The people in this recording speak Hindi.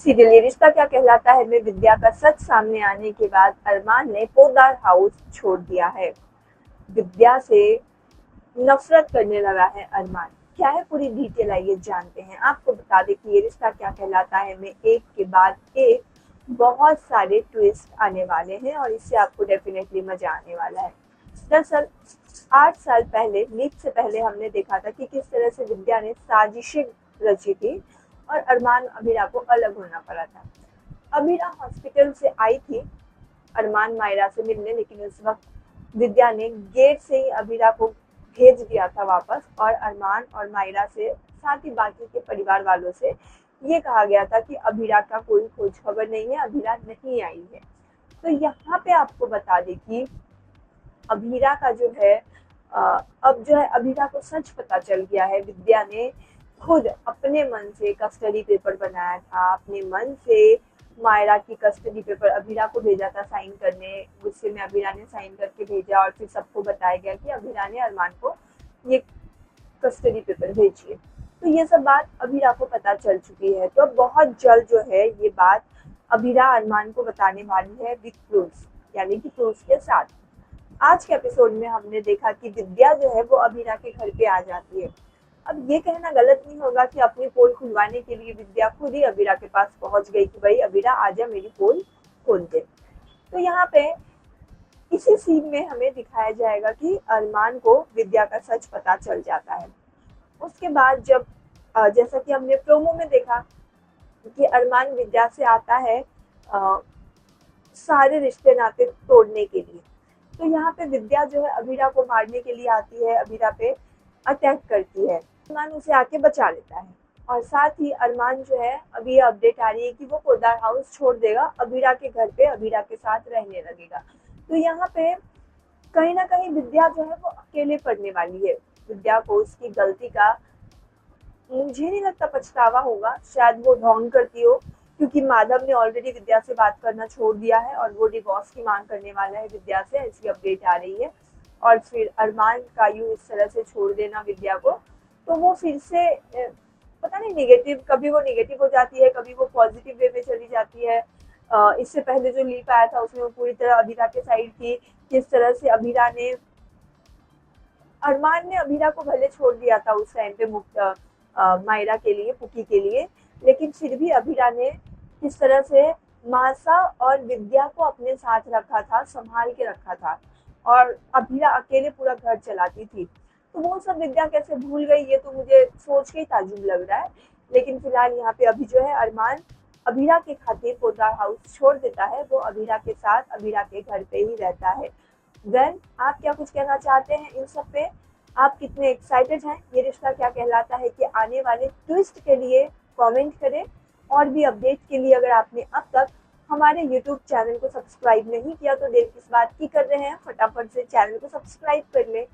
सीरियल ये रिश्ता क्या कहलाता है में विद्या का सच सामने आने के बाद अरमान ने पोद्दार हाउस छोड़ दिया है। विद्या से नफरत करने लगा है अरमान। क्या है पूरी डिटेल, आइए जानते हैं। आपको बता दें कि ये रिश्ता क्या कहलाता है में एक के बाद एक बहुत सारे ट्विस्ट आने वाले हैं और इससे आपको डेफिनेटली मजा आने वाला है। दरअसल 8 साल पहले, लीप से पहले हमने देखा था कि किस तरह से विद्या ने साजिशें रची थी और अरमान अमीरा को अलग होना पड़ा था। अमीरा हॉस्पिटल से आई थी अरमान मायरा से मिलने, लेकिन उस वक्त विद्या ने गेट से ही अमीरा को भेज दिया था वापस और अरमान और मायरा से साथ ही बाकी के परिवार वालों से ये कहा गया था कि अमीरा का कोई खोज खबर नहीं है, अमीरा नहीं आई है। तो यहाँ पे आपको बता दें कि अमीरा का जो है अब जो है अमीरा को सच पता चल गया है। विद्या ने खुद अपने मन से कस्टडी पेपर बनाया था, अपने मन से मायरा की कस्टडी पेपर अमीरा को भेजा था साइन करने। गुस्से में अमीरा ने साइन करके भेजा और फिर सबको बताया गया कि अमीरा ने अरमान को ये कस्टडी पेपर भेजिए। तो ये सब बात अमीरा को पता चल चुकी है। तो अब बहुत जल्द जो है ये बात अमीरा अरमान को बताने वाली है विद प्रूफ्स, यानी कि प्रूफ्स के साथ। आज के एपिसोड में हमने देखा कि विद्या जो है वो अमीरा के घर पे आ जाती है। अब ये कहना गलत नहीं होगा कि अपनी पोल खुलवाने के लिए विद्या खुद ही अमीरा के पास पहुंच गई कि भाई अमीरा आजा मेरी पोल खोल दे। तो यहाँ पे इसी सीन में हमें दिखाया जाएगा कि अरमान को विद्या का सच पता चल जाता है। उसके बाद जब जैसा कि हमने प्रोमो में देखा कि अरमान विद्या से आता है सारे रिश्ते नाते तोड़ने के लिए। तो यहाँ पे विद्या जो है अमीरा को मारने के लिए आती है, अमीरा पे अटैक करती है। अरमान उसे आके बचा लेता है और साथ ही अरमान जो है अभी ये अपडेट आ रही है कि वो पोद्दार हाउस छोड़ देगा, अमीरा के घर पे अमीरा के साथ रहने लगेगा। तो यहाँ पे कहीं ना कहीं विद्या जो है वो अकेले पड़ने वाली है। विद्या को उसकी गलती का मुझे नहीं लगता पछतावा होगा, शायद वो ढोंग करती हो क्योंकि माधव ने ऑलरेडी विद्या से बात करना छोड़ दिया है और वो डिवोर्स की मांग करने वाला है विद्या से, ऐसी अपडेट आ रही है। और फिर अरमान का यूं इस तरह से छोड़ देना विद्या को, तो वो फिर से पता नहीं नेगेटिव, कभी वो नेगेटिव हो जाती है, कभी वो पॉजिटिव वे में चली जाती है। इससे पहले जो लीप आया था उसमें वो पूरी तरह अमीरा के साइड थी। किस तरह से अरमान ने अमीरा को भले छोड़ दिया था उस टाइम पे मायरा के लिए, पुकी के लिए, लेकिन फिर भी अमीरा ने किस तरह से मासा और विद्या को अपने साथ रखा था, संभाल के रखा था और अमीरा अकेले पूरा घर चलाती थी। तो वो सब विद्या कैसे भूल गई, ये तो मुझे सोच के ही ताजुब लग रहा है। लेकिन फिलहाल यहाँ पे अभी जो है अरमान अमीरा के खातिर पोद्दार हाउस छोड़ देता है, वो अमीरा के साथ अमीरा के घर पे ही रहता है। देन आप क्या कुछ कहना चाहते हैं इन सब पे? आप कितने एक्साइटेड हैं ये रिश्ता क्या कहलाता है कि आने वाले ट्विस्ट के लिए? कमेंट करें। और भी अपडेट के लिए अगर आपने अब तक हमारे YouTube चैनल को सब्सक्राइब नहीं किया तो देर किस बात की कर रहे हैं, फटाफट से चैनल को सब्सक्राइब कर लें।